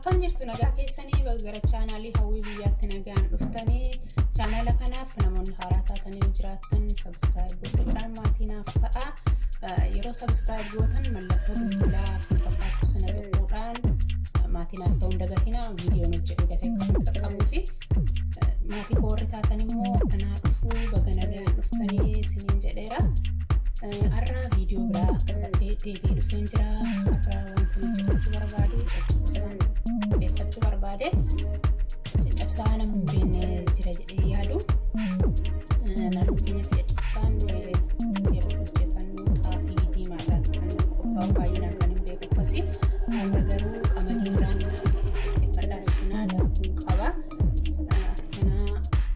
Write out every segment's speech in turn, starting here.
Akkam jirtu nagaa keessanii gara chaanaalii Hawwii Biyyaatti nagaan dhuftanii chaanaala kanaaf namoonni haaraa taatanii jiraattan subscribe gochuudhaan maatii naaf ta'a. Yeroo subscribe gootan mallattoo bilbilaa kan fakkaatu sana tokkodhaan maatii naaf ta'uun dagatina viidiyoon hojjedhu dafee akkasiin qaqqabuu fi maatii koorri taatan immoo anaa dhufuu baga nagaan dhuftanii isiniin jedheera. Arraa viidiyoo biraa qabadhee deebi'ee dhufeen jira. Arraa wanti hojjechuu barbaadu caccabsaan beeffachuu barbaade caccabsaa namni hin beekne jira jedhee yaadu. Naannoo keenyatti caccabsaan yeroo hojjetannu xaafii diimaadhaan kan qophaa'u baay'inaan kan hin beeku akkasii. Amma garuu qamadiirraan qopheeffadha. Askanaa daakuu qaba. Askanaa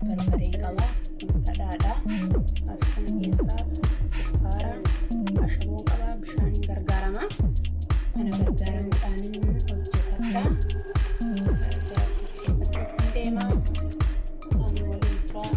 barbaree qaba. Kun dhadhaadha. Askana keessaa sukkaara ashaboo qaba. Bishaan gargaarama. Kana gargaaramuudhaan hojjetadha. Qopheeffachuutti deema. Ani waliin turaa.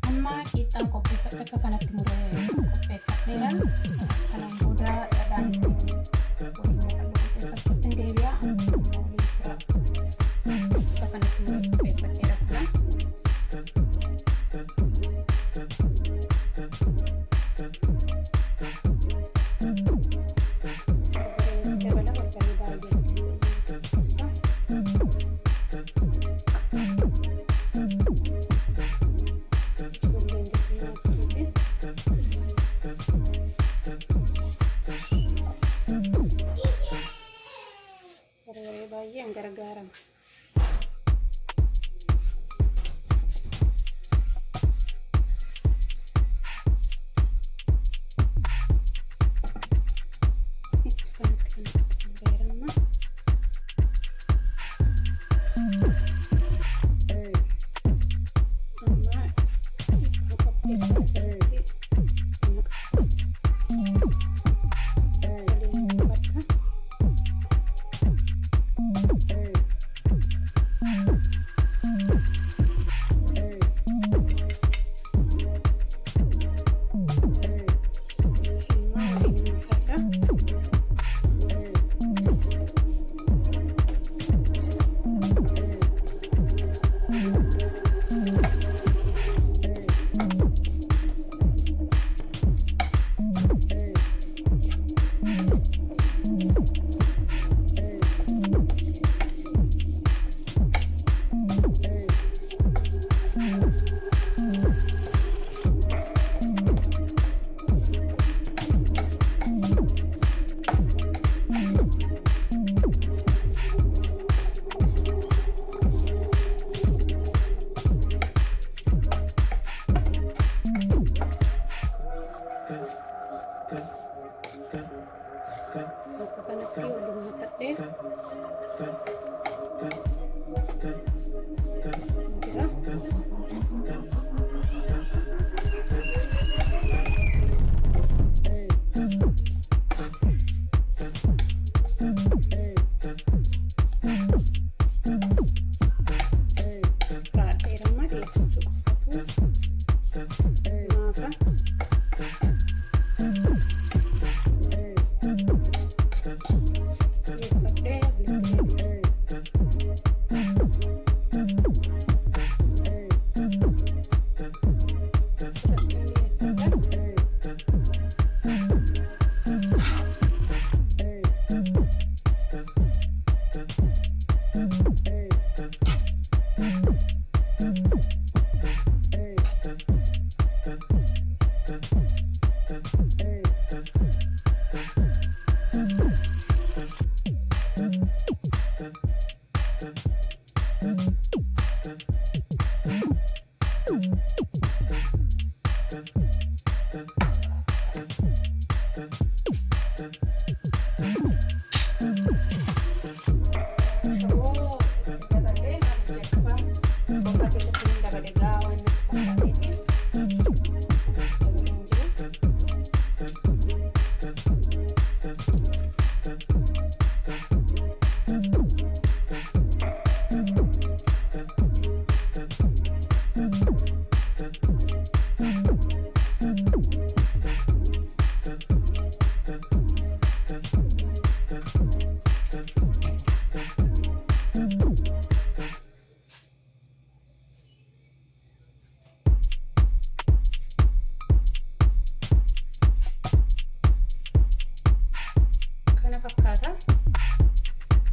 Amma kita qopheeffadha akka kanatti muree qopheeffadheera. Kanaan booda dhadhaan waliin qopheeffachuutti deebi'a. Akka kanatti muree qopheeffadheera kana. Baay'een gargaarama.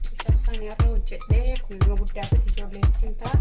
Caccabsaan irra hojjedhee kun nama guddaa akkasii ijoollee fisintaa